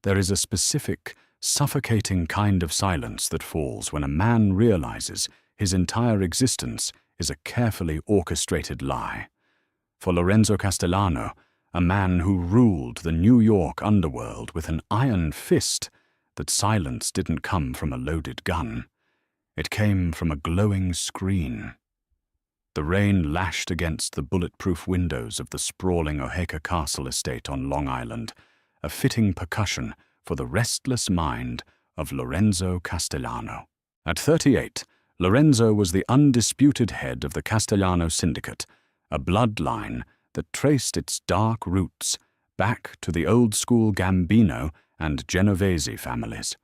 There is a specific, suffocating kind of silence that falls when a man realizes his entire existence is a carefully orchestrated lie. For Lorenzo Castellano, a man who ruled the New York underworld with an iron fist, that silence didn't come from a loaded gun. It came from a glowing screen. The rain lashed against the bulletproof windows of the sprawling Oaxaca Castle estate on Long Island, a fitting percussion for the restless mind of Lorenzo Castellano. At 38, Lorenzo was the undisputed head of the Castellano Syndicate, a bloodline that traced its dark roots back to the old-school Gambino and Genovese families.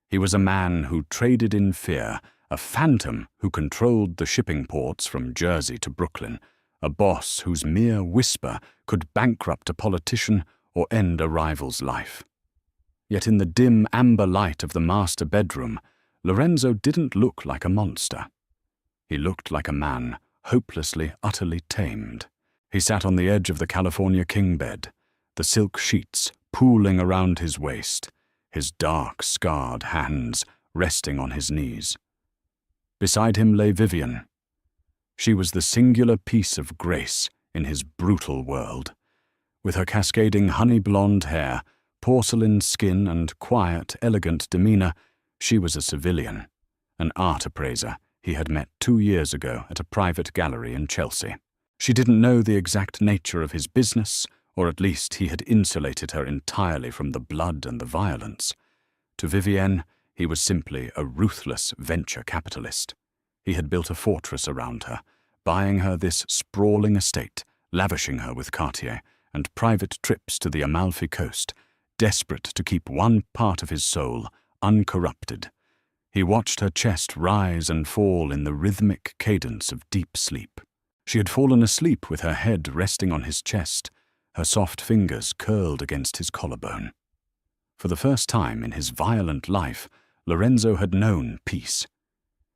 He was a man who traded in fear, a phantom who controlled the shipping ports from Jersey to Brooklyn, a boss whose mere whisper could bankrupt a politician or end a rival's life. Yet in the dim amber light of the master bedroom, Lorenzo didn't look like a monster. He looked like a man hopelessly, utterly tamed. He sat on the edge of the California king bed, the silk sheets pooling around his waist, his dark, scarred hands resting on his knees. Beside him lay Vivian. She was the singular piece of grace in his brutal world. With her cascading honey-blonde hair, porcelain skin, and quiet, elegant demeanor, she was a civilian, an art appraiser he had met 2 years ago at a private gallery in Chelsea. She didn't know the exact nature of his business, or at least he had insulated her entirely from the blood and the violence. To Vivienne, he was simply a ruthless venture capitalist. He had built a fortress around her, buying her this sprawling estate, lavishing her with Cartier and private trips to the Amalfi Coast, desperate to keep one part of his soul uncorrupted. He watched her chest rise and fall in the rhythmic cadence of deep sleep. She had fallen asleep with her head resting on his chest, her soft fingers curled against his collarbone. For the first time in his violent life, Lorenzo had known peace.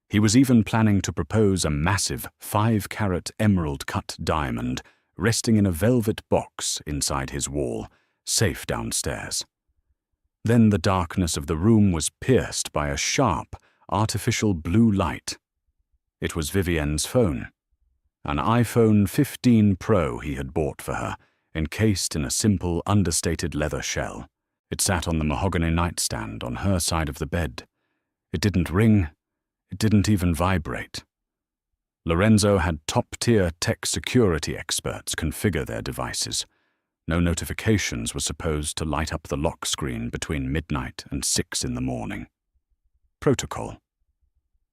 He was even planning to propose a massive 5-carat emerald-cut diamond resting in a velvet box inside his wall, safe downstairs. Then the darkness of the room was pierced by a sharp, artificial blue light. It was Vivienne's phone, an iPhone 15 Pro he had bought for her, encased in a simple, understated leather shell. It sat on the mahogany nightstand on her side of the bed. It didn't ring. It didn't even vibrate. Lorenzo had top-tier tech security experts configure their devices. No notifications were supposed to light up the lock screen between midnight and 6 in the morning. Protocol.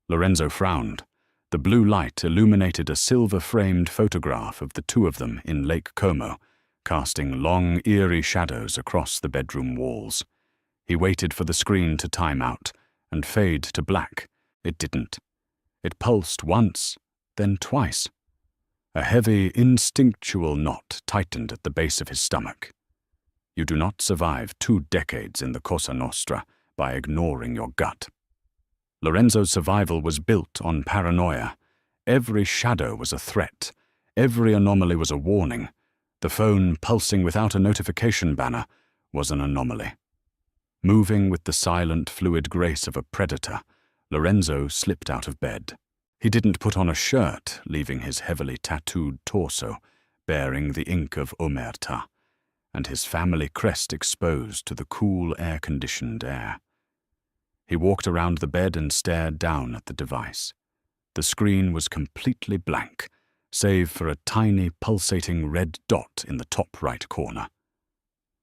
Lorenzo frowned. The blue light illuminated a silver-framed photograph of the two of them in Lake Como, casting long, eerie shadows across the bedroom walls. He waited for the screen to time out and fade to black. It didn't. It pulsed once, then twice. A heavy, instinctual knot tightened at the base of his stomach. You do not survive 2 decades in the Cosa Nostra by ignoring your gut. Lorenzo's survival was built on paranoia. Every shadow was a threat. Every anomaly was a warning. The phone pulsing without a notification banner was an anomaly. Moving with the silent, fluid grace of a predator, Lorenzo slipped out of bed. He didn't put on a shirt, leaving his heavily tattooed torso bearing the ink of Omerta, and his family crest exposed to the cool, air-conditioned air. He walked around the bed and stared down at the device. The screen was completely blank, save for a tiny, pulsating red dot in the top right corner.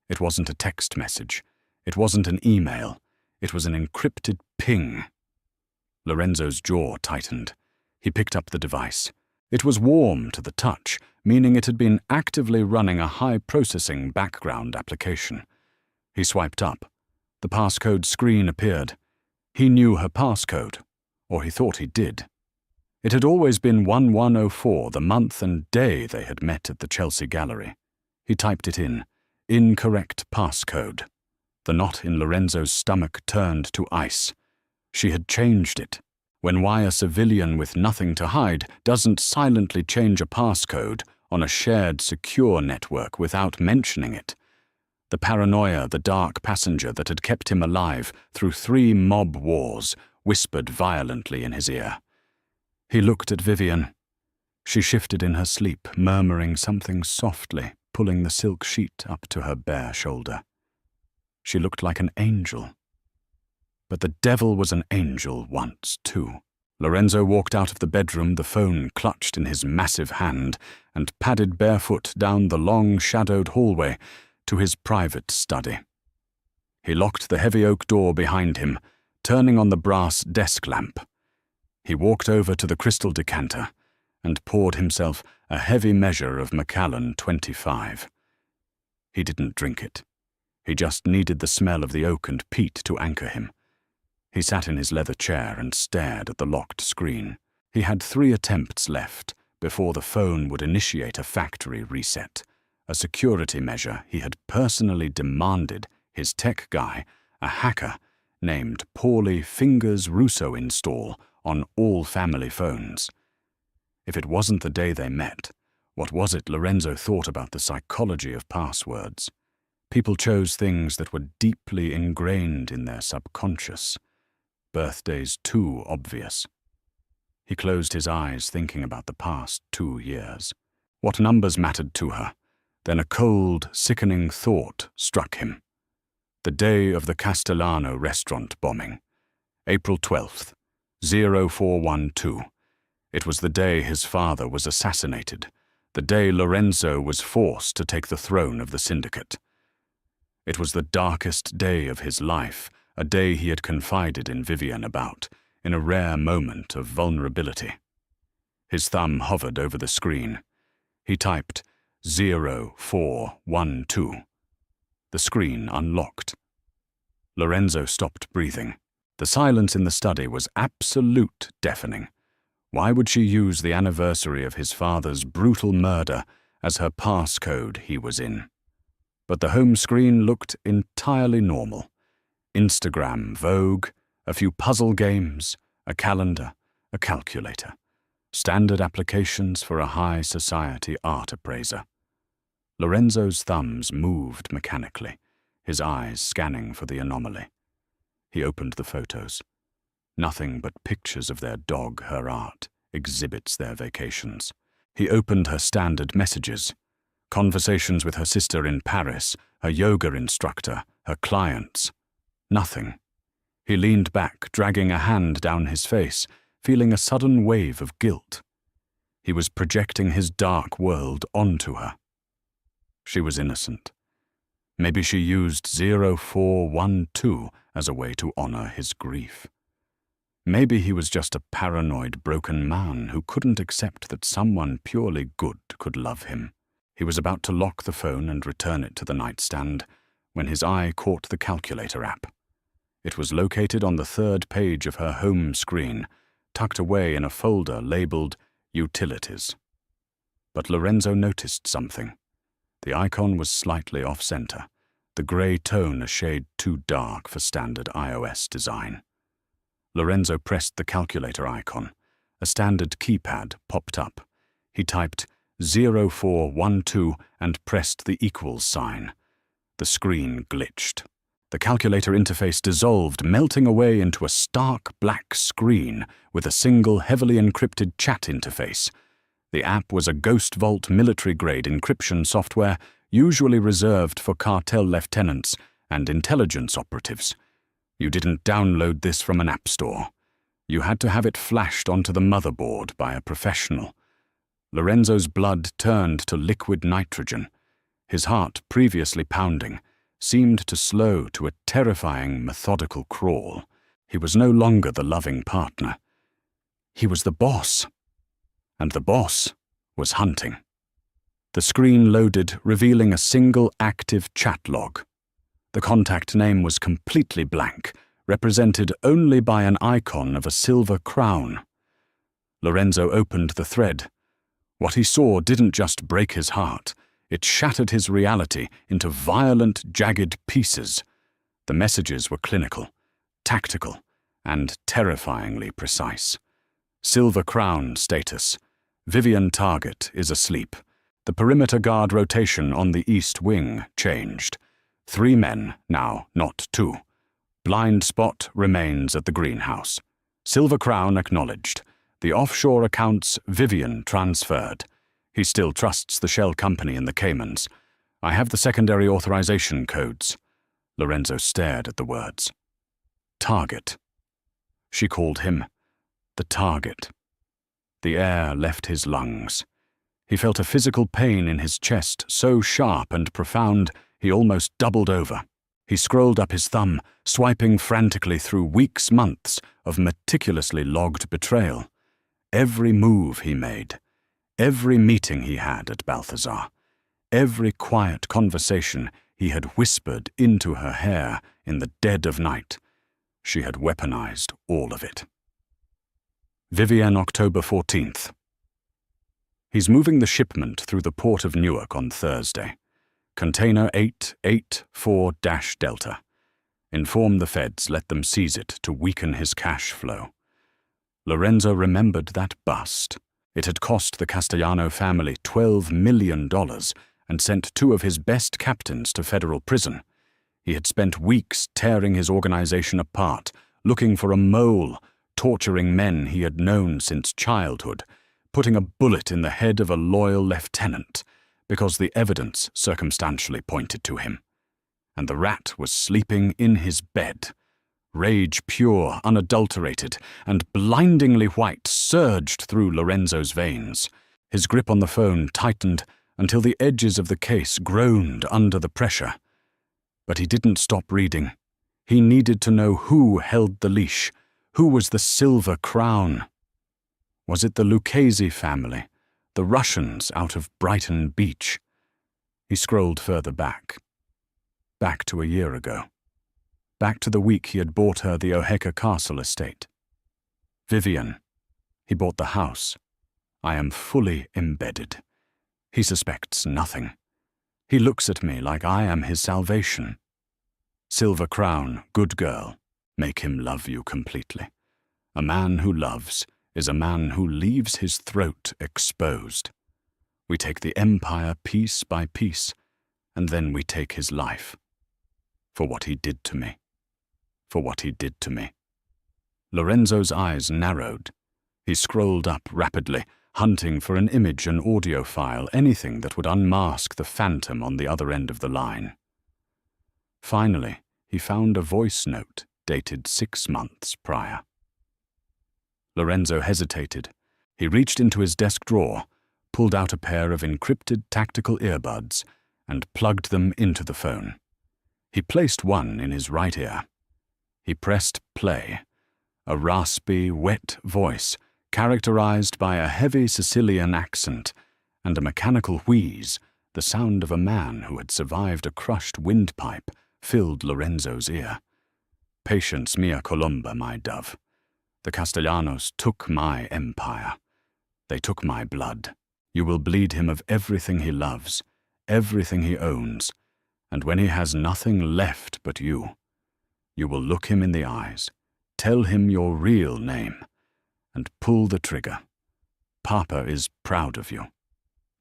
It wasn't a text message. It wasn't an email. It was an encrypted ping. Lorenzo's jaw tightened. He picked up the device. It was warm to the touch, meaning it had been actively running a high-processing background application. He swiped up. The passcode screen appeared. He knew her passcode, or he thought he did. It had always been 1104, the month and day they had met at the Chelsea Gallery. He typed it in. Incorrect passcode. The knot in Lorenzo's stomach turned to ice. She had changed it. Why a civilian with nothing to hide doesn't silently change a passcode on a shared secure network without mentioning it. The paranoia, the dark passenger that had kept him alive through 3 mob wars, whispered violently in his ear. He looked at Vivian. She shifted in her sleep, murmuring something softly, pulling the silk sheet up to her bare shoulder. She looked like an angel. But the devil was an angel once, too. Lorenzo walked out of the bedroom, the phone clutched in his massive hand, and padded barefoot down the long, shadowed hallway to his private study. He locked the heavy oak door behind him, turning on the brass desk lamp. He walked over to the crystal decanter and poured himself a heavy measure of Macallan 25. He didn't drink it. He just needed the smell of the oak and peat to anchor him. He sat in his leather chair and stared at the locked screen. He had 3 attempts left before the phone would initiate a factory reset, a security measure he had personally demanded his tech guy, a hacker named Paulie Fingers Russo, install on all family phones. If it wasn't the day they met, what was it Lorenzo thought about the psychology of passwords? People chose things that were deeply ingrained in their subconscious. Birthdays too obvious. He closed his eyes, thinking about the past 2 years. What numbers mattered to her? Then a cold, sickening thought struck him. The day of the Castellano restaurant bombing. April 12th, 0412. It was the day his father was assassinated, the day Lorenzo was forced to take the throne of the syndicate. It was the darkest day of his life, a day he had confided in Vivian about, in a rare moment of vulnerability. His thumb hovered over the screen. He typed 0412. The screen unlocked. Lorenzo stopped breathing. The silence in the study was absolute, deafening. Why would she use the anniversary of his father's brutal murder as her passcode he was in? But the home screen looked entirely normal. Instagram, Vogue, a few puzzle games, a calendar, a calculator. Standard applications for a high society art appraiser. Lorenzo's thumbs moved mechanically, his eyes scanning for the anomaly. He opened the photos. Nothing but pictures of their dog, her art, exhibits their vacations. He opened her standard messages. Conversations with her sister in Paris, her yoga instructor, her clients. Nothing. He leaned back, dragging a hand down his face, feeling a sudden wave of guilt. He was projecting his dark world onto her. She was innocent. Maybe she used 0412 as a way to honor his grief. Maybe he was just a paranoid, broken man who couldn't accept that someone purely good could love him. He was about to lock the phone and return it to the nightstand when his eye caught the calculator app. It was located on the 3rd page of her home screen, tucked away in a folder labeled Utilities. But Lorenzo noticed something. The icon was slightly off-center, the gray tone a shade too dark for standard iOS design. Lorenzo pressed the calculator icon. A standard keypad popped up. He typed 0412 and pressed the equals sign. The screen glitched. The calculator interface dissolved, melting away into a stark black screen with a single heavily encrypted chat interface. The app was a Ghost Vault military-grade encryption software usually reserved for cartel lieutenants and intelligence operatives. You didn't download this from an app store. You had to have it flashed onto the motherboard by a professional. Lorenzo's blood turned to liquid nitrogen. His heart, previously pounding, seemed to slow to a terrifying, methodical crawl. He was no longer the loving partner. He was the boss. And the boss was hunting. The screen loaded, revealing a single active chat log. The contact name was completely blank, represented only by an icon of a silver crown. Lorenzo opened the thread. What he saw didn't just break his heart. It shattered his reality into violent, jagged pieces. The messages were clinical, tactical, and terrifyingly precise. Silver Crown status. Vivian target is asleep. The perimeter guard rotation on the east wing changed. 3 men now, not 2. Blind spot remains at the greenhouse. Silver Crown acknowledged. The offshore accounts Vivian transferred. He still trusts the shell company in the Caymans. I have the secondary authorization codes. Lorenzo stared at the words. Target. She called him the target. The air left his lungs. He felt a physical pain in his chest so sharp and profound he almost doubled over. He scrolled up his thumb, swiping frantically through weeks, months of meticulously logged betrayal. Every move he made, every meeting he had at Balthazar, every quiet conversation he had whispered into her hair in the dead of night. She had weaponized all of it. Vivian, October 14th. He's moving the shipment through the port of Newark on Thursday. Container 884-Delta. Inform the feds, let them seize it to weaken his cash flow. Lorenzo remembered that bust. It had cost the Castellano family $12 million and sent 2 of his best captains to federal prison. He had spent weeks tearing his organization apart, looking for a mole, torturing men he had known since childhood, putting a bullet in the head of a loyal lieutenant, because the evidence circumstantially pointed to him. And the rat was sleeping in his bed. Rage pure, unadulterated, and blindingly white surged through Lorenzo's veins. His grip on the phone tightened until the edges of the case groaned under the pressure. But he didn't stop reading. He needed to know who held the leash, who was the Silver Crown. Was it the Lucchese family, the Russians out of Brighton Beach? He scrolled further back. Back to a year ago. Back to the week he had bought her the Oheka Castle estate. Vivian. He bought the house. I am fully embedded. He suspects nothing. He looks at me like I am his salvation. Silver Crown, good girl, make him love you completely. A man who loves is a man who leaves his throat exposed. We take the empire piece by piece, and then we take his life. For what he did to me. For what he did to me. Lorenzo's eyes narrowed. He scrolled up rapidly, hunting for an image, an audio file, anything that would unmask the phantom on the other end of the line. Finally, he found a voice note dated 6 months prior. Lorenzo hesitated. He reached into his desk drawer, pulled out a pair of encrypted tactical earbuds, and plugged them into the phone. He placed one in his right ear. He pressed play. A raspy, wet voice, characterized by a heavy Sicilian accent and a mechanical wheeze, the sound of a man who had survived a crushed windpipe, filled Lorenzo's ear. Patience mia colomba, my dove. The Castellanos took my empire. They took my blood. You will bleed him of everything he loves, everything he owns, and when he has nothing left but you, you will look him in the eyes, tell him your real name, and pull the trigger. Papa is proud of you.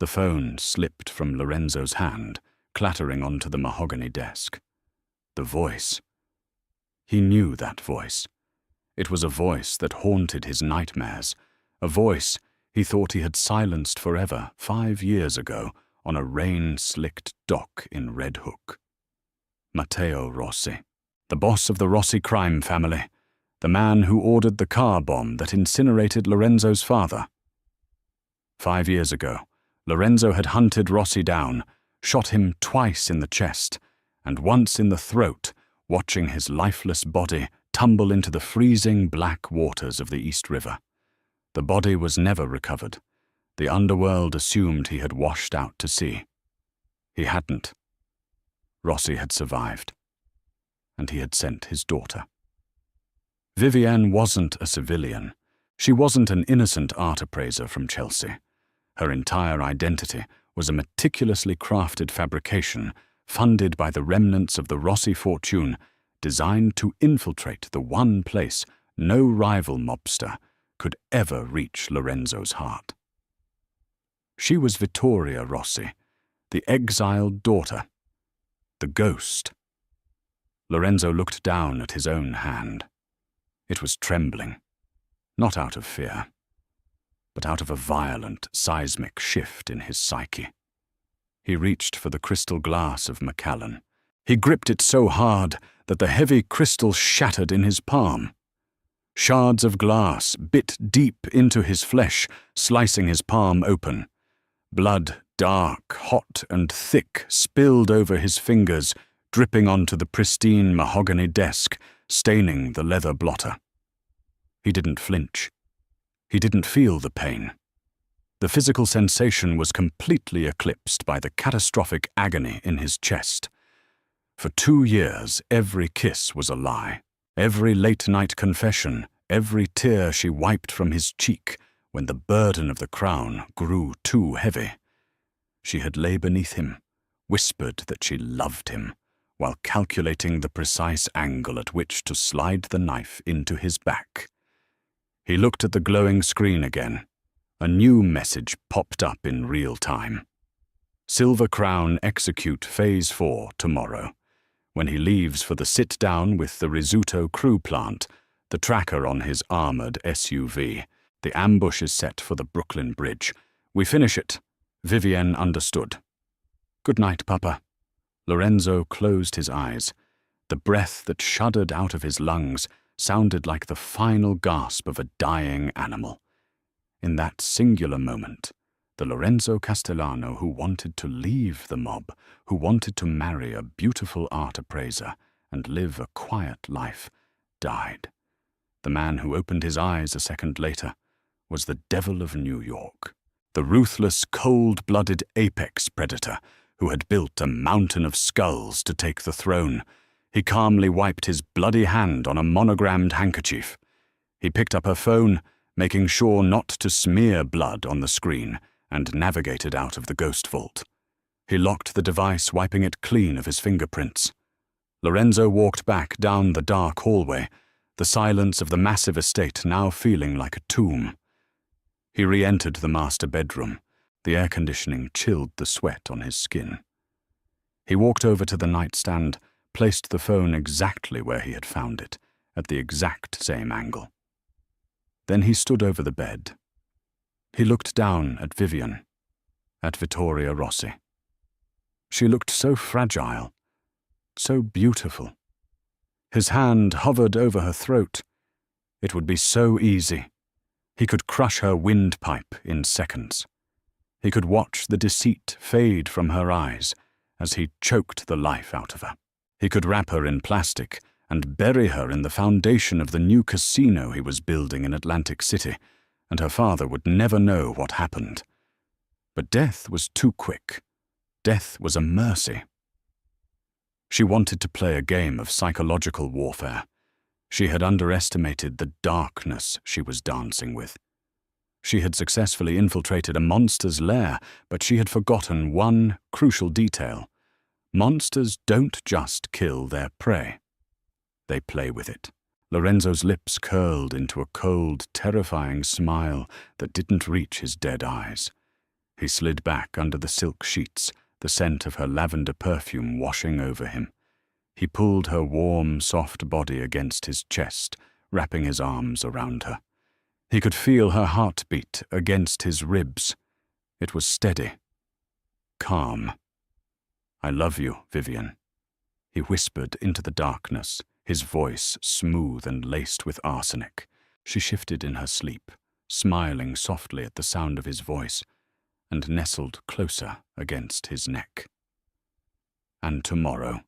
The phone slipped from Lorenzo's hand, clattering onto the mahogany desk. The voice. He knew that voice. It was a voice that haunted his nightmares, a voice he thought he had silenced forever 5 years ago on a rain-slicked dock in Red Hook. Matteo Rossi, the boss of the Rossi crime family, the man who ordered the car bomb that incinerated Lorenzo's father. 5 years ago, Lorenzo had hunted Rossi down, shot him twice in the chest, and once in the throat, watching his lifeless body tumble into the freezing black waters of the East River. The body was never recovered. The underworld assumed he had washed out to sea. He hadn't. Rossi had survived, and he had sent his daughter. Vivian wasn't a civilian. She wasn't an innocent art appraiser from Chelsea. Her entire identity was a meticulously crafted fabrication funded by the remnants of the Rossi fortune, designed to infiltrate the one place no rival mobster could ever reach Lorenzo's heart. She was Vittoria Rossi, the exiled daughter, the ghost Lorenzo looked down at his own hand. It was trembling, not out of fear, but out of a violent, seismic shift in his psyche. He reached for the crystal glass of Macallan. He gripped it so hard that the heavy crystal shattered in his palm. Shards of glass bit deep into his flesh, slicing his palm open. Blood, dark, hot, and thick, spilled over his fingers, dripping onto the pristine mahogany desk, staining the leather blotter. He didn't flinch. He didn't feel the pain. The physical sensation was completely eclipsed by the catastrophic agony in his chest. For 2 years, every kiss was a lie. Every late-night confession, every tear she wiped from his cheek when the burden of the crown grew too heavy. She had lay beneath him, whispered that she loved him, while calculating the precise angle at which to slide the knife into his back. He looked at the glowing screen again. A new message popped up in real time. Silver Crown execute Phase 4 tomorrow. When he leaves for the sit-down with the Risotto crew plant, the tracker on his armored SUV. The ambush is set for the Brooklyn Bridge. We finish it. Vivienne understood. Good night, Papa. Lorenzo closed his eyes. The breath that shuddered out of his lungs sounded like the final gasp of a dying animal. In that singular moment, the Lorenzo Castellano who wanted to leave the mob, who wanted to marry a beautiful art appraiser and live a quiet life, died. The man who opened his eyes a second later was the devil of New York, the ruthless, cold-blooded apex predator who had built a mountain of skulls to take the throne. He calmly wiped his bloody hand on a monogrammed handkerchief. He picked up her phone, making sure not to smear blood on the screen, and navigated out of the ghost vault. He locked the device, wiping it clean of his fingerprints. Lorenzo walked back down the dark hallway, the silence of the massive estate now feeling like a tomb. He re-entered the master bedroom. The air conditioning chilled the sweat on his skin. He walked over to the nightstand, placed the phone exactly where he had found it, at the exact same angle. Then he stood over the bed. He looked down at Vivienne, at Vittoria Rossi. She looked so fragile, so beautiful. His hand hovered over her throat. It would be so easy. He could crush her windpipe in seconds. He could watch the deceit fade from her eyes as he choked the life out of her. He could wrap her in plastic and bury her in the foundation of the new casino he was building in Atlantic City, and her father would never know what happened. But death was too quick. Death was a mercy. She wanted to play a game of psychological warfare. She had underestimated the darkness she was dancing with. She had successfully infiltrated a monster's lair, but she had forgotten one crucial detail. Monsters don't just kill their prey. They play with it. Lorenzo's lips curled into a cold, terrifying smile that didn't reach his dead eyes. He slid back under the silk sheets, the scent of her lavender perfume washing over him. He pulled her warm, soft body against his chest, wrapping his arms around her. He could feel her heartbeat against his ribs. It was steady, calm. I love you, Vivienne, he whispered into the darkness, his voice smooth and laced with arsenic. She shifted in her sleep, smiling softly at the sound of his voice, and nestled closer against his neck. And tomorrow,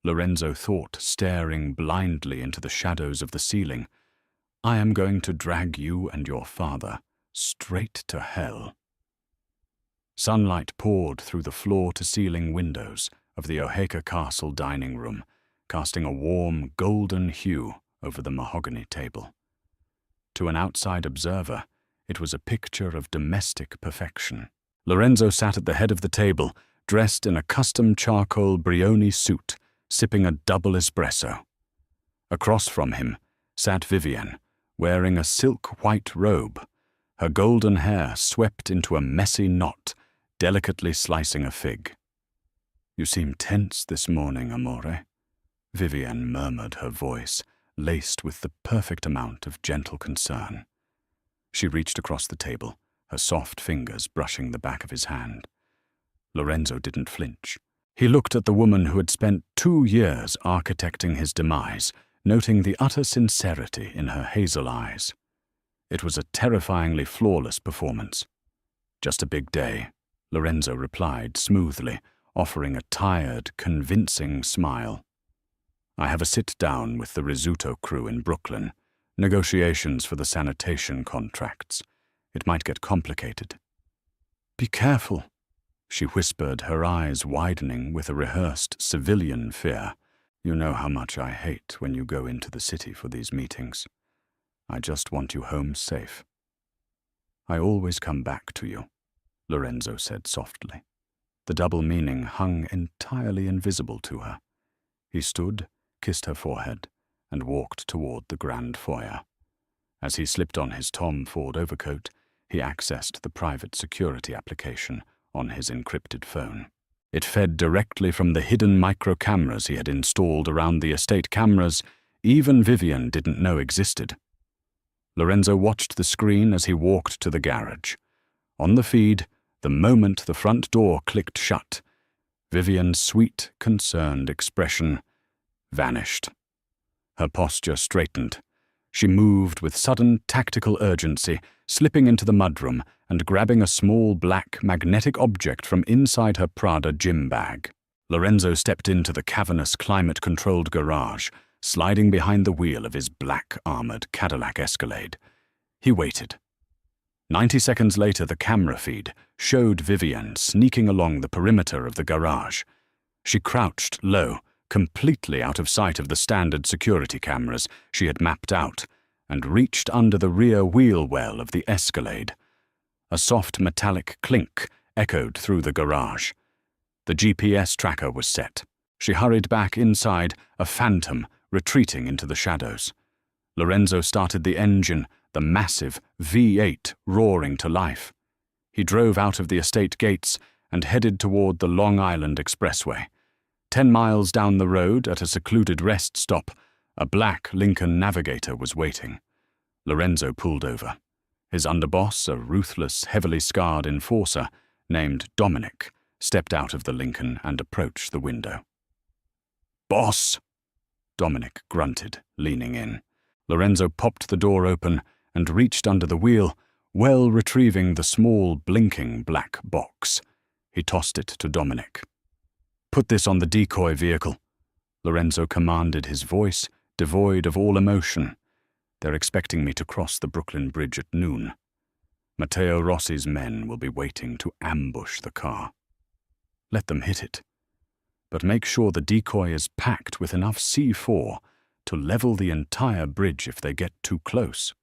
Lorenzo thought, staring blindly into the shadows of the ceiling, I am going to drag you and your father straight to hell. Sunlight poured through the floor-to-ceiling windows of the Oheka Castle dining room, casting a warm, golden hue over the mahogany table. To an outside observer, it was a picture of domestic perfection. Lorenzo sat at the head of the table, dressed in a custom charcoal Brioni suit, sipping a double espresso. Across from him sat Vivienne, wearing a silk white robe, her golden hair swept into a messy knot, delicately slicing a fig. You seem tense this morning, amore. Vivienne murmured, her voice laced with the perfect amount of gentle concern. She reached across the table, her soft fingers brushing the back of his hand. Lorenzo didn't flinch. He looked at the woman who had spent 2 years architecting his demise, noting the utter sincerity in her hazel eyes. It was a terrifyingly flawless performance. "Just a big day," Lorenzo replied smoothly, offering a tired, convincing smile. "I have a sit-down with the risotto crew in Brooklyn, negotiations for the sanitation contracts. It might get complicated." "Be careful," she whispered, her eyes widening with a rehearsed civilian fear. "You know how much I hate when you go into the city for these meetings. I just want you home safe." "I always come back to you," Lorenzo said softly. The double meaning hung entirely invisible to her. He stood, kissed her forehead, and walked toward the grand foyer. As he slipped on his Tom Ford overcoat, he accessed the private security application on his encrypted phone. It fed directly from the hidden micro-cameras he had installed around the estate, cameras even Vivienne didn't know existed. Lorenzo watched the screen as he walked to the garage. On the feed, the moment the front door clicked shut, Vivienne's sweet, concerned expression vanished. Her posture straightened. She moved with sudden tactical urgency, slipping into the mudroom and grabbing a small black magnetic object from inside her Prada gym bag. Lorenzo stepped into the cavernous climate-controlled garage, sliding behind the wheel of his black armored Cadillac Escalade. He waited. 90 seconds later, the camera feed showed Vivienne sneaking along the perimeter of the garage. She crouched low, completely out of sight of the standard security cameras she had mapped out, and reached under the rear wheel well of the Escalade. A soft metallic clink echoed through the garage. The GPS tracker was set. She hurried back inside, a phantom retreating into the shadows. Lorenzo started the engine, the massive V8 roaring to life. He drove out of the estate gates and headed toward the Long Island Expressway. 10 miles down the road, at a secluded rest stop, a black Lincoln Navigator was waiting. Lorenzo pulled over. His underboss, a ruthless, heavily scarred enforcer named Dominic, stepped out of the Lincoln and approached the window. "Boss!" Dominic grunted, leaning in. Lorenzo popped the door open and reached under the wheel, well retrieving the small, blinking black box. He tossed it to Dominic. "Put this on the decoy vehicle," Lorenzo commanded, his voice devoid of all emotion. "They're expecting me to cross the Brooklyn Bridge at noon. Matteo Rossi's men will be waiting to ambush the car. Let them hit it. But make sure the decoy is packed with enough C4 to level the entire bridge if they get too close.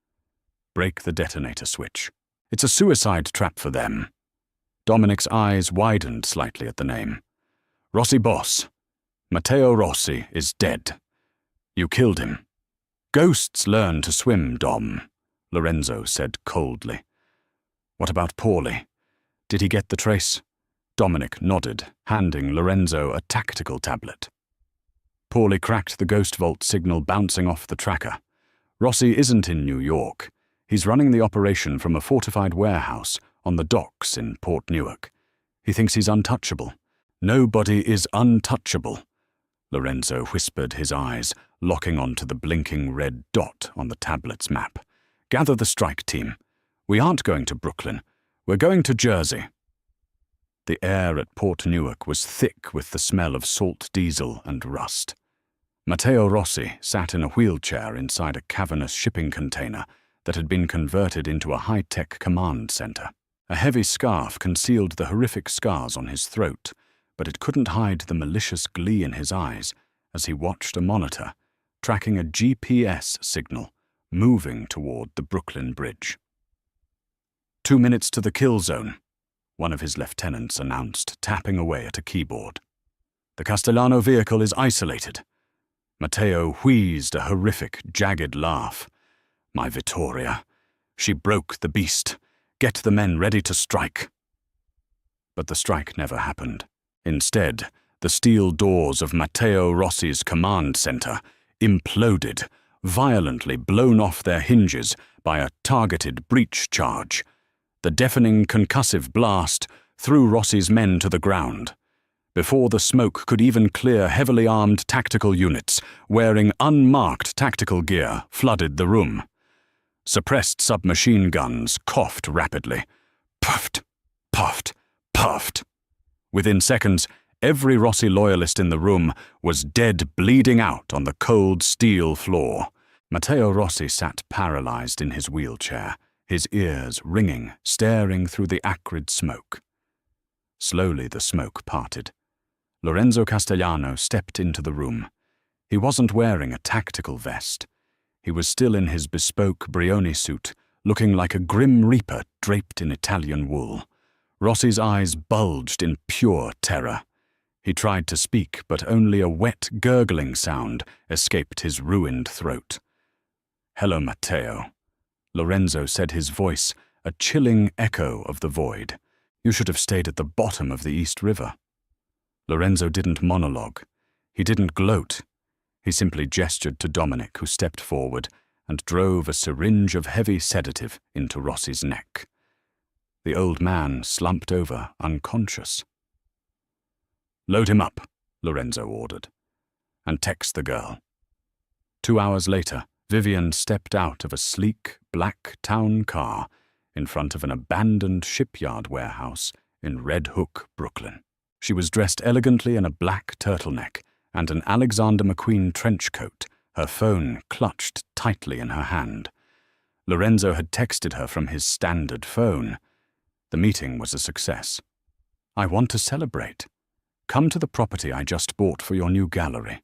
Break the detonator switch. It's a suicide trap for them." Dominic's eyes widened slightly at the name. "Rossi Boss. Matteo Rossi is dead. You killed him." "Ghosts learn to swim, Dom," Lorenzo said coldly. "What about Paulie? Did he get the trace?" Dominic nodded, handing Lorenzo a tactical tablet. Paulie cracked the Ghost Vault signal bouncing off the tracker. "Rossi isn't in New York. He's running the operation from a fortified warehouse on the docks in Port Newark. He thinks he's untouchable." "Nobody is untouchable," Lorenzo whispered, his eyes locking onto the blinking red dot on the tablet's map. "Gather the strike team. We aren't going to Brooklyn. We're going to Jersey." The air at Port Newark was thick with the smell of salt diesel and rust. Matteo Rossi sat in a wheelchair inside a cavernous shipping container that had been converted into a high-tech command center. A heavy scarf concealed the horrific scars on his throat, but it couldn't hide the malicious glee in his eyes as he watched a monitor, tracking a GPS signal, moving toward the Brooklyn Bridge. 2 minutes to the kill zone, one of his lieutenants announced, tapping away at a keyboard. "The Castellano vehicle is isolated." Matteo wheezed a horrific, jagged laugh. "My Vittoria. She broke the beast. Get the men ready to strike." But the strike never happened. Instead, The steel doors of Matteo Rossi's command center imploded, violently blown off their hinges by a targeted breach charge. The deafening concussive blast threw Rossi's men to the ground. Before the smoke could even clear, heavily armed tactical units wearing unmarked tactical gear flooded the room. Suppressed submachine guns coughed rapidly. Puffed, puffed, puffed. Within seconds, every Rossi loyalist in the room was dead, bleeding out on the cold steel floor. Matteo Rossi sat paralyzed in his wheelchair, his ears ringing, staring through the acrid smoke. Slowly the smoke parted. Lorenzo Castellano stepped into the room. He wasn't wearing a tactical vest. He was still in his bespoke Brioni suit, looking like a grim reaper draped in Italian wool. Rossi's eyes bulged in pure terror. He tried to speak, but only a wet, gurgling sound escaped his ruined throat. "Hello, Matteo." Lorenzo said, his voice a chilling echo of the void. "You should have stayed at the bottom of the East River." Lorenzo didn't monologue. He didn't gloat. He simply gestured to Dominic, who stepped forward and drove a syringe of heavy sedative into Rossi's neck. The old man slumped over, unconscious. "Load him up," Lorenzo ordered, "and text the girl." 2 hours later, Vivian stepped out of a sleek, black town car in front of an abandoned shipyard warehouse in Red Hook, Brooklyn. She was dressed elegantly in a black turtleneck and an Alexander McQueen trench coat, her phone clutched tightly in her hand. Lorenzo had texted her from his standard phone. The meeting was a success. "I want to celebrate. Come to the property I just bought for your new gallery.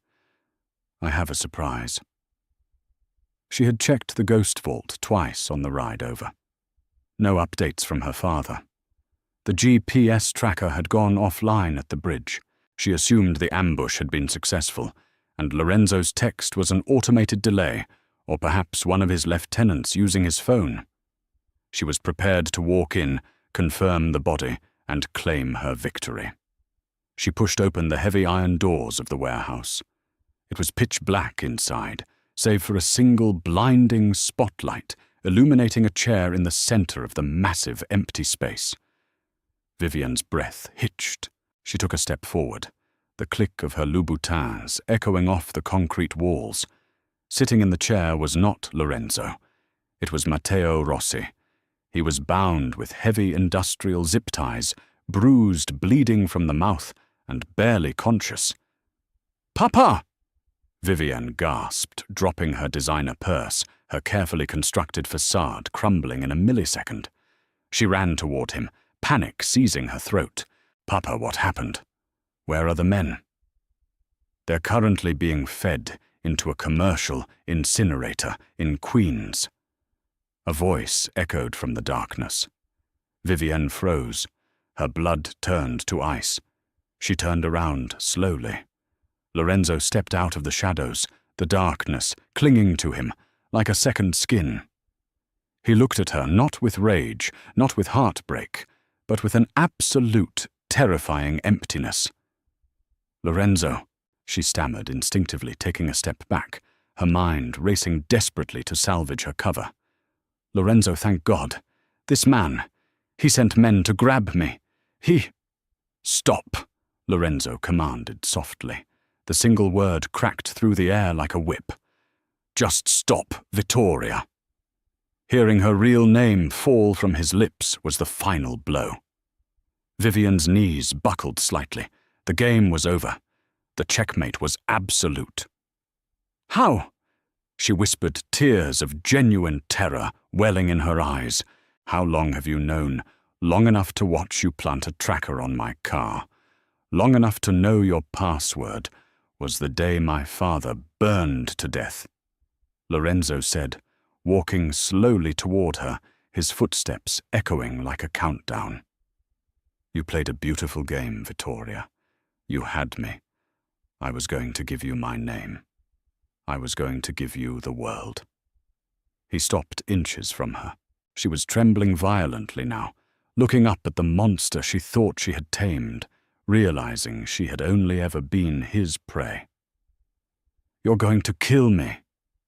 I have a surprise." She had checked the ghost vault twice on the ride over. No updates from her father. The GPS tracker had gone offline at the bridge. She assumed the ambush had been successful, and Lorenzo's text was an automated delay, or perhaps one of his lieutenants using his phone. She was prepared to walk in, confirm the body, and claim her victory. She pushed open the heavy iron doors of the warehouse. It was pitch black inside, save for a single blinding spotlight illuminating a chair in the center of the massive empty space. Vivian's breath hitched. She took a step forward, the click of her Louboutins echoing off the concrete walls. Sitting in the chair was not Lorenzo. It was Matteo Rossi. He was bound with heavy industrial zip ties, bruised, bleeding from the mouth, and barely conscious. "Papa!" Vivian gasped, dropping her designer purse, her carefully constructed facade crumbling in a millisecond. She ran toward him, panic seizing her throat. "Papa, what happened? Where are the men?" "They're currently being fed into a commercial incinerator in Queens." A voice echoed from the darkness. Vivian froze. Her blood turned to ice. She turned around slowly. Lorenzo stepped out of the shadows, the darkness clinging to him like a second skin. He looked at her, not with rage, not with heartbreak, but with an absolute, terrifying emptiness. "Lorenzo," she stammered instinctively, taking a step back, her mind racing desperately to salvage her cover. "Lorenzo, thank God. This man, he sent men to grab me. He—" "Stop," Lorenzo commanded softly. The single word cracked through the air like a whip. "Just stop, Vittoria." Hearing her real name fall from his lips was the final blow. Vivian's knees buckled slightly. The game was over. The checkmate was absolute. "How?" She whispered, tears of genuine terror welling in her eyes. "How long have you known? Long enough to watch you plant a tracker on my car. Long enough to know your password was the day my father burned to death," Lorenzo said, walking slowly toward her, his footsteps echoing like a countdown. "You played a beautiful game, Vittoria. You had me. I was going to give you my name. I was going to give you the world." He stopped inches from her. She was trembling violently now, looking up at the monster she thought she had tamed, realizing she had only ever been his prey. "You're going to kill me,"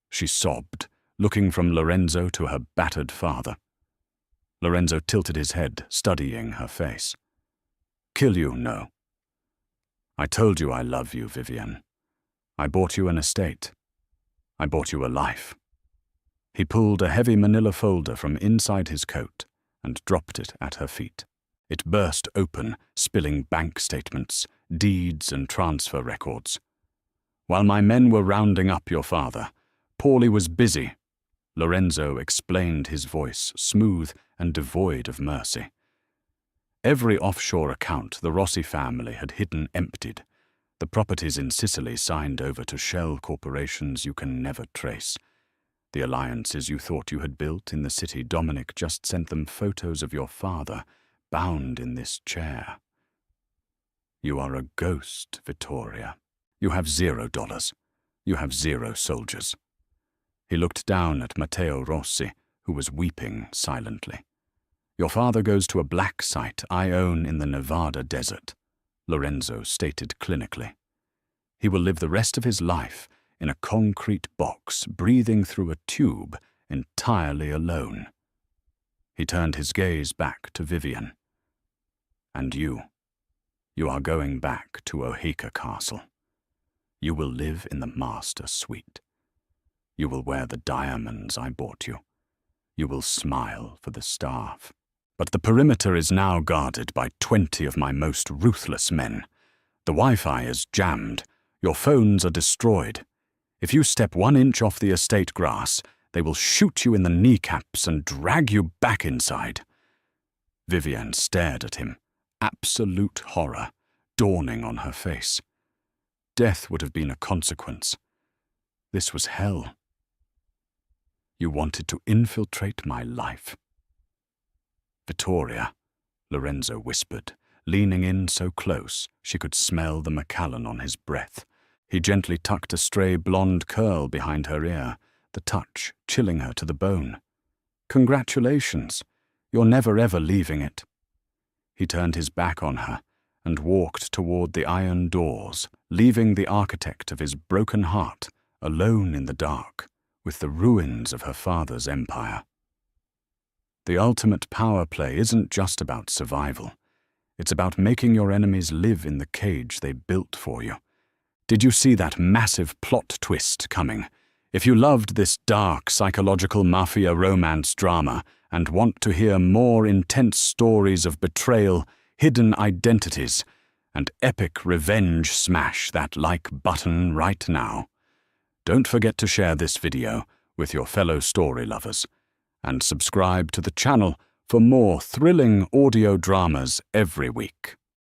she sobbed, looking from Lorenzo to her battered father. Lorenzo tilted his head, studying her face. "Kill you, no. I told you I love you, Vivian. I bought you an estate. I bought you a life." He pulled a heavy manila folder from inside his coat and dropped it at her feet. It burst open, spilling bank statements, deeds and transfer records. "While my men were rounding up your father, Paulie was busy." Lorenzo explained, his voice smooth and devoid of mercy. Every offshore account the Rossi family had hidden emptied, the properties in Sicily signed over to shell corporations you can never trace. The alliances you thought you had built in the city, Dominic just sent them photos of your father, bound in this chair. "You are a ghost, Vittoria. You have $0. You have 0 soldiers." He looked down at Matteo Rossi, who was weeping silently. "Your father goes to a black site I own in the Nevada desert," Lorenzo stated clinically. "He will live the rest of his life in a concrete box, breathing through a tube, entirely alone." He turned his gaze back to Vivian. "And you are going back to Oheka Castle. You will live in the master suite. You will wear the diamonds I bought you. You will smile for the staff. But the perimeter is now guarded by 20 of my most ruthless men. The Wi-Fi is jammed. Your phones are destroyed. If you step 1 inch off the estate grass, they will shoot you in the kneecaps and drag you back inside." Vivian stared at him, absolute horror dawning on her face. Death would have been a consequence. This was hell. "You wanted to infiltrate my life." "Vittoria," Lorenzo whispered, leaning in so close she could smell the Macallan on his breath. He gently tucked a stray blonde curl behind her ear, the touch chilling her to the bone. "Congratulations. You're never ever leaving it." He turned his back on her and walked toward the iron doors, leaving the architect of his broken heart alone in the dark with the ruins of her father's empire. The ultimate power play isn't just about survival. It's about making your enemies live in the cage they built for you. Did you see that massive plot twist coming? If you loved this dark psychological mafia romance drama and want to hear more intense stories of betrayal, hidden identities, and epic revenge, smash that like button right now. Don't forget to share this video with your fellow story lovers, and subscribe to the channel for more thrilling audio dramas every week.